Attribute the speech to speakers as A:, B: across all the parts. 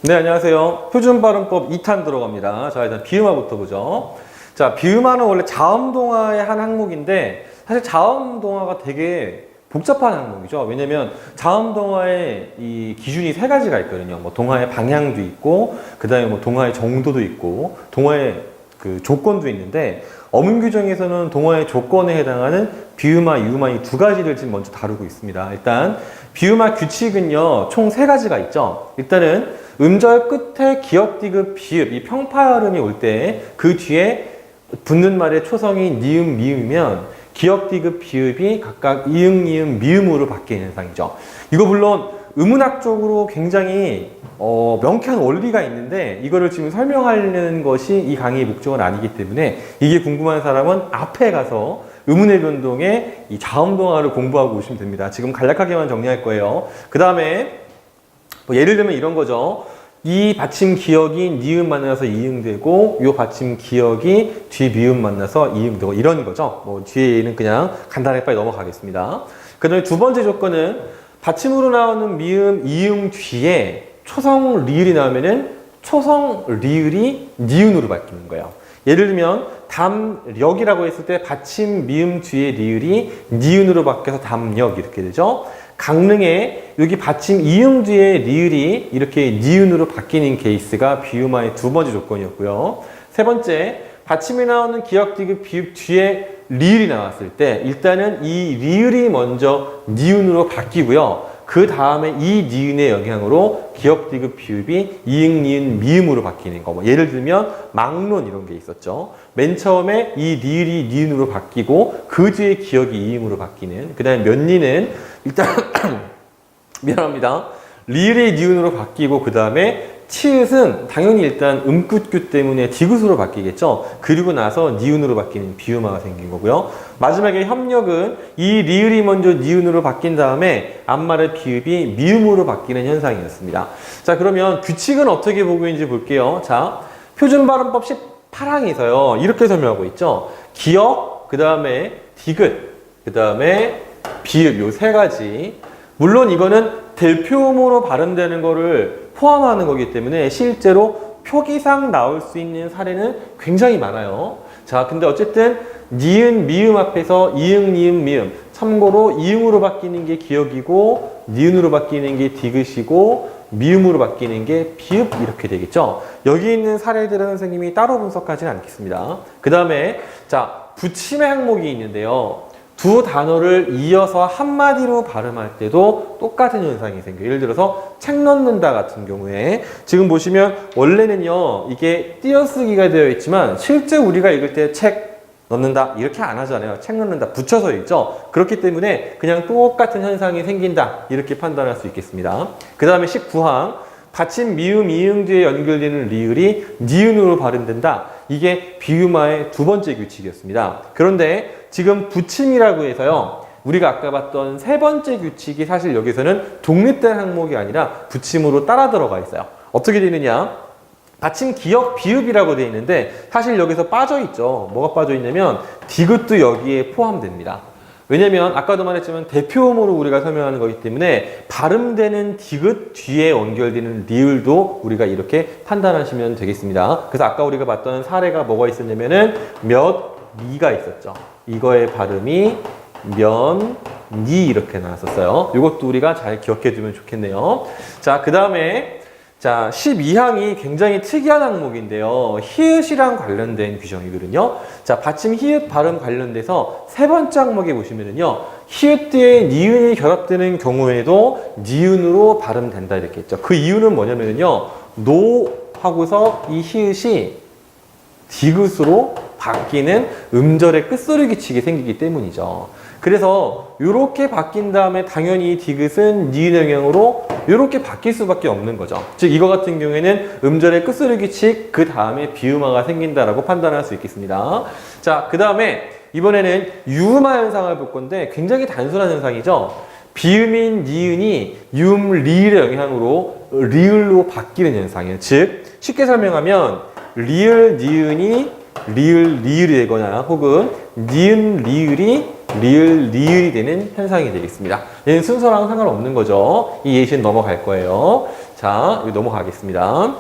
A: 네, 안녕하세요. 표준발음법 2탄 들어갑니다. 자, 일단 비음화부터 보죠. 자, 비음화는 원래 자음동화의 한 항목인데, 사실 자음동화가 되게 복잡한 항목이죠. 왜냐면 자음동화의 이 기준이 세 가지가 있거든요. 뭐 동화의 방향도 있고, 그 다음에 뭐 동화의 정도도 있고, 동화의 그 조건도 있는데, 어문 규정에서는 동화의 조건에 해당하는 비음화, 유음화 이 두 가지를 지금 먼저 다루고 있습니다. 일단 비음화 규칙은요, 총 세 가지가 있죠. 일단은 음절 끝에 기역, 디귿, 비읍, 이 평파열음이 올 때 그 뒤에 붙는 말의 초성이 니은, 미음이면 기역, 디귿, 비읍이 각각 이응, 니은, 미음으로 바뀌는 현상이죠. 이거 물론 의문학적으로 굉장히 명쾌한 원리가 있는데 이거를 지금 설명하려는 것이 이 강의의 목적은 아니기 때문에 이게 궁금한 사람은 앞에 가서 의문의 변동의 이 자음동화를 공부하고 오시면 됩니다. 지금 간략하게만 정리할 거예요. 그 다음에 뭐 예를 들면 이런 거죠. 이 받침 기역이 니은 만나서 이응되고 요 받침 기역이 뒤 미음 만나서 이응되고 이런 거죠. 뭐 뒤에는 그냥 간단하게 빨리 넘어가겠습니다. 그 다음에 두 번째 조건은 받침으로 나오는 미음, 이응 뒤에 초성 리을이 나오면은 초성 리을이 니은으로 바뀌는 거예요. 예를 들면 담력이라고 했을 때 받침 미음 뒤에 리을이 니은으로 바뀌어서 담력 이렇게 되죠. 강릉에 여기 받침 이응 뒤에 리을이 이렇게 니은으로 바뀌는 케이스가 비음화의 두 번째 조건이었고요. 세 번째, 받침이 나오는 기역, 디귿, 비읍 뒤에 리을이 나왔을 때 일단은 이 리을이 먼저 니은으로 바뀌고요. 그 다음에 이 니은의 영향으로 기역, 디귿, 비읍이 이응, 니은, 미음으로 바뀌는 거. 뭐 예를 들면 막론 이런 게 있었죠. 맨 처음에 이 리을이 니은으로 바뀌고 그 뒤에 기역이 이응으로 바뀌는. 그 다음에 면리는 일단 미안합니다. 리을이 니은으로 바뀌고 그 다음에 치읓은 당연히 일단 음끝규 때문에 디귿으로 바뀌겠죠. 그리고 나서 니은으로 바뀌는 비음화가 생긴 거고요. 마지막에 협력은 이 리을이 먼저 니은으로 바뀐 다음에 앞말의 비읍이 미음으로 바뀌는 현상이었습니다. 자, 그러면 규칙은 어떻게 보고 있는지 볼게요. 자, 표준발음법 18항에서요. 이렇게 설명하고 있죠. 기역, 그 다음에 디귿, 그 다음에 비읍 요 세 가지. 물론 이거는 대표음으로 발음되는 거를 포함하는 거기 때문에 실제로 표기상 나올 수 있는 사례는 굉장히 많아요. 자, 근데 어쨌든 니은, 미음 앞에서 이응, 니은, 미음. 참고로 이응으로 바뀌는 게 기역이고 니은으로 바뀌는 게 디귿이고 미음으로 바뀌는 게 비읍 이렇게 되겠죠. 여기 있는 사례들은 선생님이 따로 분석하지는 않겠습니다. 그 다음에 자, 붙임의 항목이 있는데요. 두 단어를 이어서 한마디로 발음할 때도 똑같은 현상이 생겨요. 예를 들어서 책 넣는다 같은 경우에 지금 보시면 원래는요 이게 띄어쓰기가 되어 있지만 실제 우리가 읽을 때 책 넣는다 이렇게 안 하잖아요. 책 넣는다 붙여서 읽죠. 그렇기 때문에 그냥 똑같은 현상이 생긴다 이렇게 판단할 수 있겠습니다. 그 다음에 19항 받침 미음 이응 뒤에 연결되는 리을이 니은으로 발음된다. 이게 비음화의 두 번째 규칙이었습니다. 그런데 지금 붙임이라고 해서요. 우리가 아까 봤던 세 번째 규칙이 사실 여기서는 독립된 항목이 아니라 붙임으로 따라 들어가 있어요. 어떻게 되느냐? 받침 기역 비읍이라고 되어 있는데 사실 여기서 빠져 있죠. 뭐가 빠져 있냐면 디귿도 여기에 포함됩니다. 왜냐면 아까도 말했지만 대표음으로 우리가 설명하는 거기 때문에 발음되는 디귿 뒤에 연결되는 리을도 우리가 이렇게 판단하시면 되겠습니다. 그래서 아까 우리가 봤던 사례가 뭐가 있었냐면은 몇, 니가 있었죠. 이거의 발음이 면, 니 이렇게 나왔었어요. 이것도 우리가 잘 기억해 두면 좋겠네요. 자, 그 다음에 자, 12항이 굉장히 특이한 항목인데요. 히읗이랑 관련된 규정이거든요. 자, 받침 히읗 발음 관련돼서 세 번째 항목에 보시면은요. 히읗 뒤에 니은이 결합되는 경우에도 니은으로 발음된다 이렇게 했죠. 그 이유는 뭐냐면요. 노 하고서 이 히읗이 디귿으로 바뀌는 음절의 끝소리 규칙이 생기기 때문이죠. 그래서 이렇게 바뀐 다음에 당연히 디귿은 니은 영향으로 이렇게 바뀔 수밖에 없는 거죠. 즉 이거 같은 경우에는 음절의 끝소리 규칙 그 다음에 비음화가 생긴다라고 판단할 수 있겠습니다. 자, 그 다음에 이번에는 유음화 현상을 볼 건데 굉장히 단순한 현상이죠. 비음인 니은이 유음 리을의 영향으로 리을로 바뀌는 현상이에요. 즉 쉽게 설명하면 리을 니은이 리을 리을이 되거나 혹은 니은 리을이 리을 리을이 되는 현상이 되겠습니다. 얘는 순서랑 상관없는 거죠. 이 예시는 넘어갈 거예요. 자, 이거 넘어가겠습니다.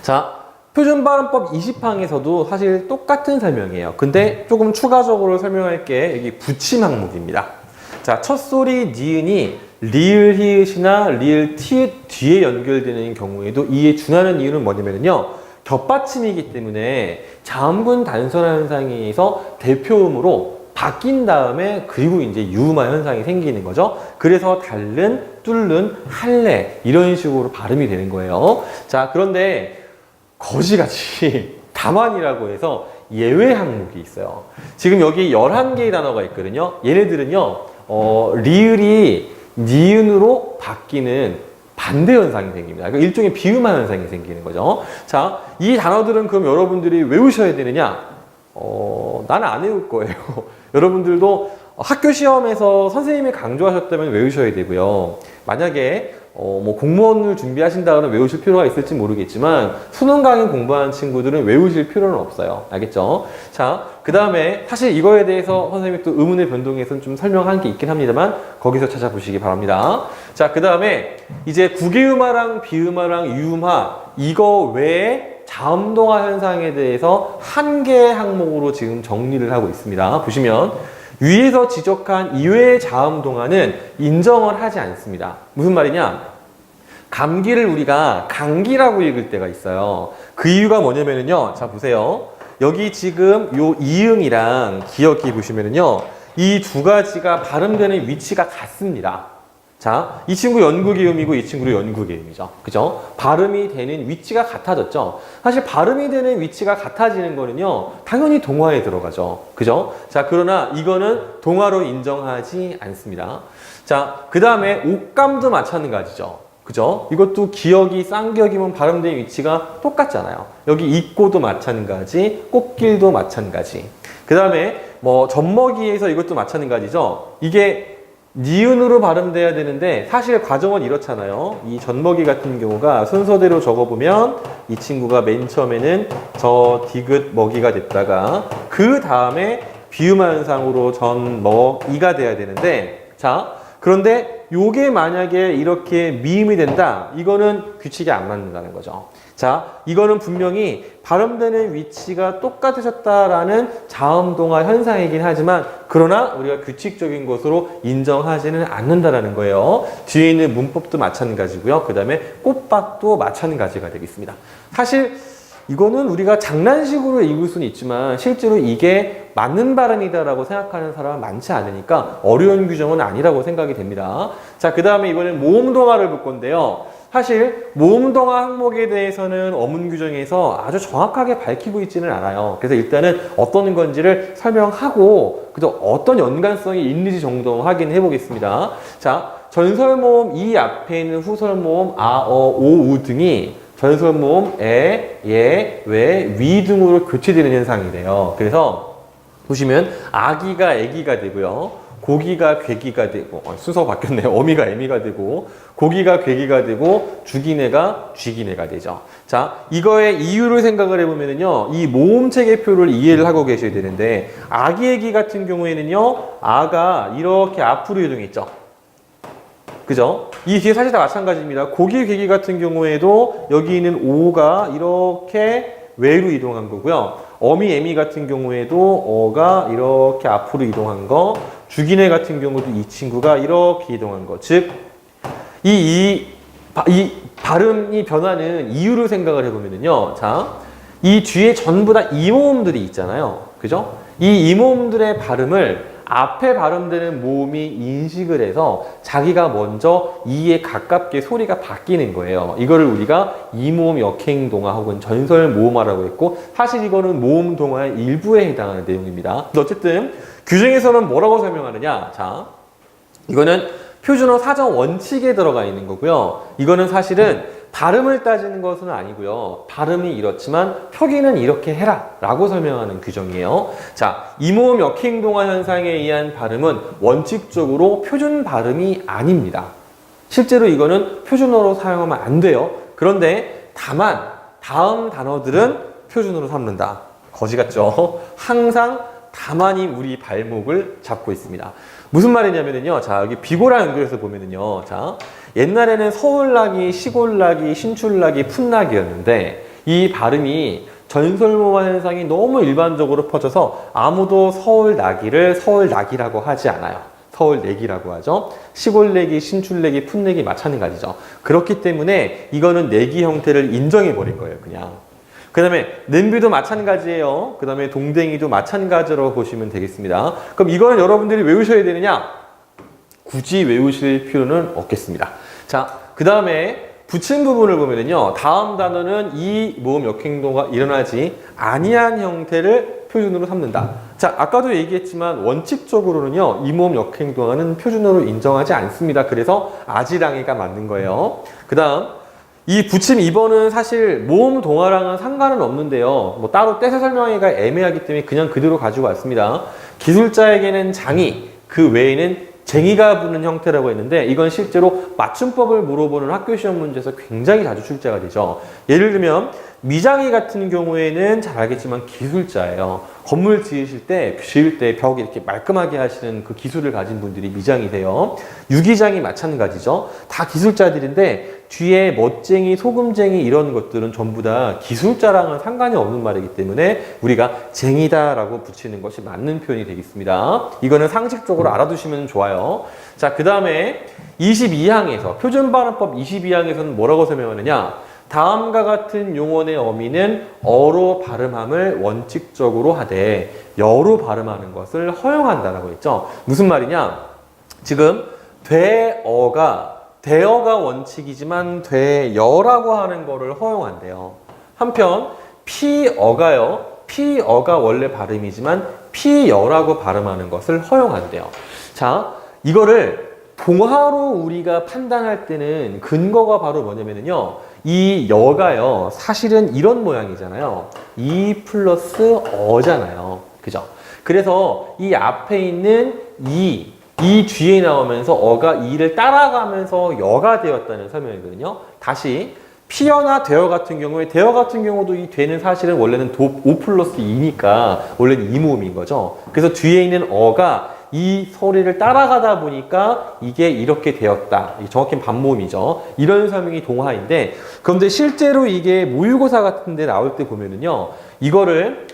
A: 자, 표준발음법 20항에서도 사실 똑같은 설명이에요. 근데 조금 추가적으로 설명할 게 여기 붙임 항목입니다. 자, 첫 소리 니은이 리을 히읗이나 리을 티읕 뒤에 연결되는 경우에도 이에 준하는 이유는 뭐냐면요. 겹받침이기 때문에 자음군 단순화 현상에 의해서 대표음으로 바뀐 다음에 그리고 이제 유음화 현상이 생기는 거죠. 그래서 닳는, 뚫는, 할래 이런 식으로 발음이 되는 거예요. 자, 그런데 거지같이 다만이라고 해서 예외 항목이 있어요. 지금 여기 11개의 단어가 있거든요. 얘네들은요, 리을이 니은으로 바뀌는 반대 현상이 생깁니다. 그러니까 일종의 비음화 현상이 생기는 거죠. 자, 이 단어들은 그럼 여러분들이 외우셔야 되느냐? 나는 안 외울 거예요. 여러분들도 학교 시험에서 선생님이 강조하셨다면 외우셔야 되고요. 만약에 뭐 공무원을 준비하신다면 외우실 필요가 있을지 모르겠지만 수능 강의 공부하는 친구들은 외우실 필요는 없어요. 알겠죠? 자, 그 다음에 사실 이거에 대해서 선생님이 또 의문의 변동에서는 좀 설명한 게 있긴 합니다만 거기서 찾아보시기 바랍니다. 자, 그 다음에 이제 구개음화랑 비음화랑 유음화 이거 외에 자음동화 현상에 대해서 한 개의 항목으로 지금 정리를 하고 있습니다. 보시면 위에서 지적한 이외의 자음동화는 인정을 하지 않습니다. 무슨 말이냐? 감기를 우리가 감기라고 읽을 때가 있어요. 그 이유가 뭐냐면요. 자, 보세요. 여기 지금 요 이응이랑 기역기 보시면은요. 이 두 가지가 발음되는 위치가 같습니다. 자, 이 친구 연구기음이고 이 친구도 연구기음이죠. 그죠? 발음이 되는 위치가 같아졌죠. 사실 발음이 되는 위치가 같아지는 거는요, 당연히 동화에 들어가죠. 그죠? 자, 그러나 이거는 동화로 인정하지 않습니다. 자, 그 다음에 옥감도 마찬가지죠. 그죠? 이것도 기역이 쌍기역이면 발음된 위치가 똑같잖아요. 여기 입고도 마찬가지, 꽃길도 마찬가지. 그 다음에 뭐 젖먹이에서 이것도 마찬가지죠. 이게 니은으로 발음돼야 되는데 사실 과정은 이렇잖아요. 이 젖먹이 같은 경우가 순서대로 적어보면 이 친구가 맨 처음에는 저 디귿 먹이가 됐다가 그 다음에 비음화 현상으로 전먹이가 돼야 되는데, 자, 그런데 요게 만약에 이렇게 미음이 된다, 이거는 규칙이 안 맞는다는 거죠. 자, 이거는 분명히 발음되는 위치가 똑같으셨다라는 자음동화 현상이긴 하지만 그러나 우리가 규칙적인 것으로 인정하지는 않는다라는 거예요. 뒤에 있는 문법도 마찬가지고요. 그 다음에 꽃밭도 마찬가지가 되겠습니다. 사실 이거는 우리가 장난식으로 읽을 수는 있지만 실제로 이게 맞는 발음이다라고 생각하는 사람은 많지 않으니까 어려운 규정은 아니라고 생각이 됩니다. 자, 그 다음에 이번엔 모음동화를 볼 건데요. 사실 모음동화 항목에 대해서는 어문 규정에서 아주 정확하게 밝히고 있지는 않아요. 그래서 일단은 어떤 건지를 설명하고 그저 어떤 연관성이 있는지 정도 확인해 보겠습니다. 자, 전설모음 이 앞에 있는 후설모음 아, 어, 오, 우 등이 전설모음 에, 예, 왜, 위 등으로 교체되는 현상이래요. 그래서 보시면 아기가 애기가 되고요. 고기가 괴기가 되고, 순서가 바뀌었네요. 어미가 애미가 되고, 고기가 괴기가 되고, 죽이네가 쥐기네가 되죠. 자, 이거의 이유를 생각을 해보면요. 이 모음 체계표를 이해를 하고 계셔야 되는데, 아기 애기 같은 경우에는요, 아가 이렇게 앞으로 이동했죠. 그죠? 이 뒤에 사실 다 마찬가지입니다. 고기, 괴기 같은 경우에도 여기 있는 오가 이렇게 외로 이동한 거고요. 어미, 애미 같은 경우에도 어가 이렇게 앞으로 이동한 거, 죽이네 같은 경우도 이 친구가 이렇게 이동한 거. 즉, 이 발음이 변하는 이유를 생각을 해보면요. 자, 이 뒤에 전부 다 이모음들이 있잖아요. 그죠? 이 이모음들의 발음을 앞에 발음되는 모음이 인식을 해서 자기가 먼저 이에 가깝게 소리가 바뀌는 거예요. 이거를 우리가 이모음 역행동화 혹은 전설모음화라고 했고 사실 이거는 모음동화의 일부에 해당하는 내용입니다. 어쨌든 규정에서는 뭐라고 설명하느냐. 자, 이거는 표준어 사전 원칙에 들어가 있는 거고요. 이거는 사실은 발음을 따지는 것은 아니고요. 발음이 이렇지만 표기는 이렇게 해라 라고 설명하는 규정이에요. 자, 이모음 역행동화 현상에 의한 발음은 원칙적으로 표준 발음이 아닙니다. 실제로 이거는 표준어로 사용하면 안 돼요. 그런데 다만 다음 단어들은 표준어로 삼는다. 거지 같죠? 항상 가만히 우리 발목을 잡고 있습니다. 무슨 말이냐면요. 자, 여기 비고랑 연결해서 보면은요. 자, 옛날에는 서울나기, 시골나기, 신출나기, 풋나기였는데 이 발음이 전설모마 현상이 너무 일반적으로 퍼져서 아무도 서울나기를 서울나기라고 하지 않아요. 서울내기라고 하죠. 시골내기, 신출내기, 풋내기 마찬가지죠. 그렇기 때문에 이거는 내기 형태를 인정해버린 거예요. 그냥. 그 다음에 냄비도 마찬가지예요. 그 다음에 동댕이도 마찬가지로 보시면 되겠습니다. 그럼 이거는 여러분들이 외우셔야 되느냐? 굳이 외우실 필요는 없겠습니다. 자, 그 다음에 붙임 부분을 보면은요. 다음 단어는 이 모음 역행동가 일어나지 아니한 형태를 표준으로 삼는다. 자, 아까도 얘기했지만 원칙적으로는요. 이 모음 역행동화는 표준어로 인정하지 않습니다. 그래서 아지랑이가 맞는 거예요. 그 다음 이 붙임 2번은 사실 모음 동화랑은 상관은 없는데요. 뭐 따로 떼서 설명하기가 애매하기 때문에 그냥 그대로 가지고 왔습니다. 기술자에게는 장이, 그 외에는 쟁이가 부는 형태라고 했는데 이건 실제로 맞춤법을 물어보는 학교 시험 문제에서 굉장히 자주 출제가 되죠. 예를 들면 미장이 같은 경우에는 잘 알겠지만 기술자예요. 건물 지을 때 벽 이렇게 말끔하게 하시는 그 기술을 가진 분들이 미장이세요. 유기장이 마찬가지죠. 다 기술자들인데 뒤에 멋쟁이, 소금쟁이 이런 것들은 전부 다 기술자랑은 상관이 없는 말이기 때문에 우리가 쟁이다라고 붙이는 것이 맞는 표현이 되겠습니다. 이거는 상식적으로 알아두시면 좋아요. 자, 그 다음에 22항에서 표준발음법 22항에서는 뭐라고 설명하느냐? 다음과 같은 용언의 어미는 어로 발음함을 원칙적으로 하되 여로 발음하는 것을 허용한다라고 했죠. 무슨 말이냐? 지금 대어가 원칙이지만 되여라고 하는 거를 허용한대요. 한편 피어가 원래 발음이지만 피여라고 발음하는 것을 허용한대요. 자, 이거를 동화로 우리가 판단할 때는 근거가 바로 뭐냐면요. 이 여가요. 사실은 이런 모양이잖아요. 이 플러스 어잖아요. 그죠? 그래서 이 앞에 있는 이 뒤에 나오면서 어가 이를 따라가면서 여가 되었다는 설명이거든요. 다시 피어나 대어 같은 경우도 이 되는 사실은 원래는 5 플러스 2니까 원래는 이 모음인 거죠. 그래서 뒤에 있는 어가 이 소리를 따라가다 보니까 이게 이렇게 되었다. 정확히는 반모음이죠. 이런 설명이 동화인데, 그런데 실제로 이게 모의고사 같은 데 나올 때 보면은요, 이거를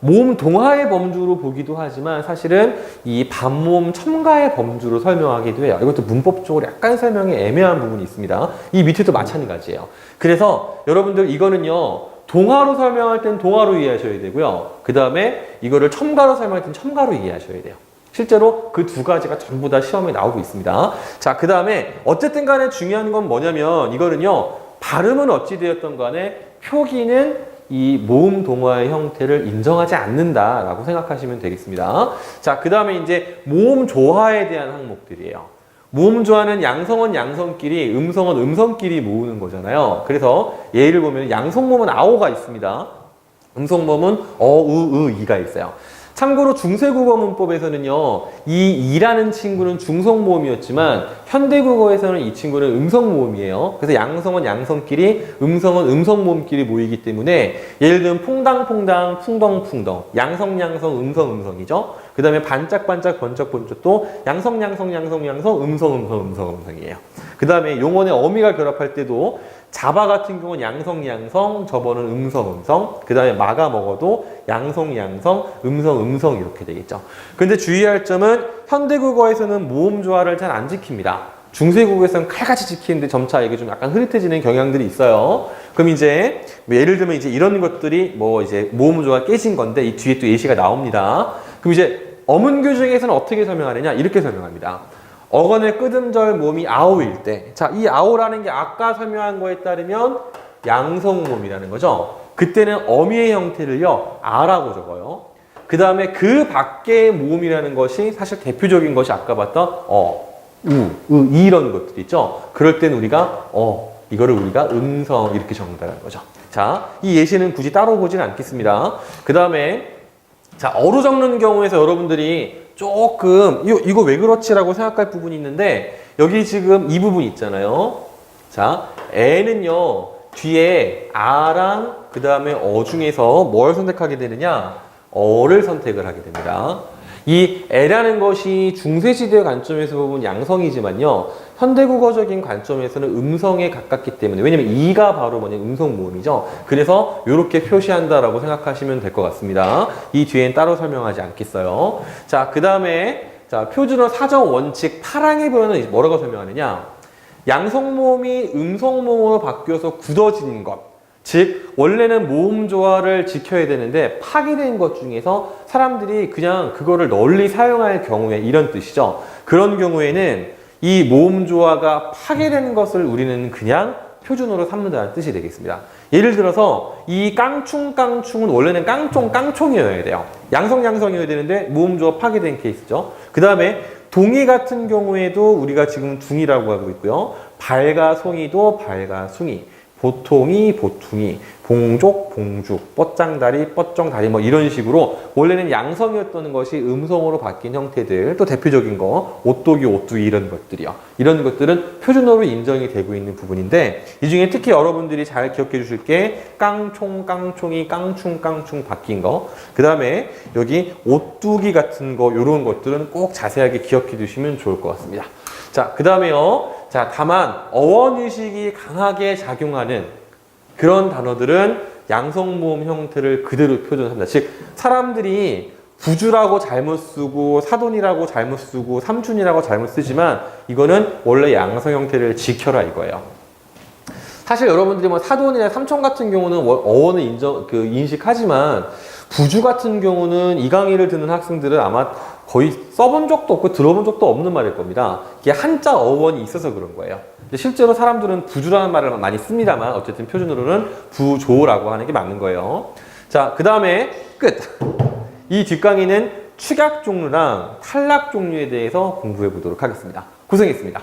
A: 모음 동화의 범주로 보기도 하지만 사실은 이 반모음 첨가의 범주로 설명하기도 해요. 이것도 문법적으로 약간 설명이 애매한 부분이 있습니다. 이 밑에도 마찬가지예요. 그래서 여러분들 이거는요, 동화로 설명할 때는 동화로 이해하셔야 되고요. 그 다음에 이거를 첨가로 설명할 때는 첨가로 이해하셔야 돼요. 실제로 그 두 가지가 전부 다 시험에 나오고 있습니다. 자, 그 다음에 어쨌든 간에 중요한 건 뭐냐면 이거는요, 발음은 어찌 되었던 간에 표기는 이 모음 동화의 형태를 인정하지 않는다라고 생각하시면 되겠습니다. 자, 그 다음에 이제 모음 조화에 대한 항목들이에요. 모음 조화는 양성은 양성끼리, 음성은 음성끼리 모으는 거잖아요. 그래서 예를 보면 양성모음은 아오가 있습니다. 음성모음은 이가 있어요. 참고로 중세국어 문법에서는요, 이 이라는 친구는 중성모음이었지만 현대국어에서는 이 친구는 음성모음이에요. 그래서 양성은 양성끼리, 음성은 음성모음끼리 모이기 때문에 예를 들면 퐁당퐁당, 풍덩풍덩, 양성양성, 음성음성이죠. 그 다음에 반짝반짝, 번쩍번쩍도 양성양성, 음성이에요. 그 다음에 용언의 어미가 결합할 때도 자바 같은 경우는 양성양성, 저번은 음성음성, 그 다음에 마가 먹어도 양성양성, 음성음성 이렇게 되겠죠. 근데 주의할 점은 현대국어에서는 모음 조화를 잘 안 지킵니다. 중세국어에서는 칼같이 지키는데 점차 이게 좀 약간 흐릿해지는 경향들이 있어요. 그럼 이제 예를 들면 이제 이런 것들이 이제 모음 조화 깨진 건데 이 뒤에 또 예시가 나옵니다. 그럼 이제 어문교 중에서는 어떻게 설명하느냐? 이렇게 설명합니다. 어건의 끄듬절 모음이 아오일 때, 자, 이 아오라는 게 아까 설명한 거에 따르면 양성모음이라는 거죠. 그때는 어미의 형태를요, 아라고 적어요. 그 다음에 그 밖의 모음이라는 것이 사실 대표적인 것이 아까 봤던 이런 것들 있죠. 그럴 때는 우리가 이거를 우리가 음성 이렇게 적는다는 거죠. 자, 이 예시는 굳이 따로 보지는 않겠습니다. 그 다음에 자, 어로 적는 경우에서 여러분들이 조금 이거 왜 그렇지라고 생각할 부분이 있는데 여기 지금 이 부분 있잖아요. 자, 애는요 뒤에 아랑 그 다음에 어 중에서 뭘 선택하게 되느냐? 어를 선택을 하게 됩니다. 이 애라는 것이 중세시대 관점에서 보면 양성이지만요. 현대국어적인 관점에서는 음성에 가깝기 때문에, 왜냐면 이가 바로 뭐냐 음성 모음이죠. 그래서 이렇게 표시한다라고 생각하시면 될 것 같습니다. 이 뒤엔 따로 설명하지 않겠어요. 자, 그 다음에 자, 표준어 사정 원칙 8항에 보면 뭐라고 설명하느냐. 양성 모음이 음성 모음으로 바뀌어서 굳어진 것. 즉 원래는 모음 조화를 지켜야 되는데 파기된 것 중에서 사람들이 그냥 그거를 널리 사용할 경우에 이런 뜻이죠. 그런 경우에는 이 모음 조화가 파괴된 것을 우리는 그냥 표준어로 삼는다는 뜻이 되겠습니다. 예를 들어서 이 깡충깡충은 원래는 깡총깡총이어야 돼요. 양성양성이어야 되는데 모음 조화 파괴된 케이스죠. 그 다음에 동의 같은 경우에도 우리가 지금 둥이라고 하고 있고요. 발가송이도 발가숭이. 보통이, 보퉁이, 봉족, 봉죽, 뻗장다리, 뻗정다리 뭐 이런 식으로 원래는 양성이었던 것이 음성으로 바뀐 형태들, 또 대표적인 거 오또기, 오뚜기 이런 것들이요. 이런 것들은 표준어로 인정이 되고 있는 부분인데 이 중에 특히 여러분들이 잘 기억해 주실 게 깡총, 깡총이, 깡충, 깡충 바뀐 거. 그 다음에 여기 오뚜기 같은 거 이런 것들은 꼭 자세하게 기억해 주시면 좋을 것 같습니다. 자, 그 다음에요. 자, 다만 어원의식이 강하게 작용하는 그런 단어들은 양성모음 형태를 그대로 표준합니다. 즉, 사람들이 부주라고 잘못 쓰고 사돈이라고 잘못 쓰고 삼촌이라고 잘못 쓰지만 이거는 원래 양성 형태를 지켜라 이거예요. 사실 여러분들이 뭐 사돈이나 삼촌 같은 경우는 어원을 인식하지만 부주 같은 경우는 이 강의를 듣는 학생들은 아마 거의 써본 적도 없고 들어본 적도 없는 말일 겁니다. 이게 한자 어원이 있어서 그런 거예요. 근데 실제로 사람들은 부주라는 말을 많이 씁니다만 어쨌든 표준으로는 부조라고 하는 게 맞는 거예요. 자, 그 다음에 끝! 이 뒷강의는 축약 종류랑 탈락 종류에 대해서 공부해 보도록 하겠습니다. 고생했습니다.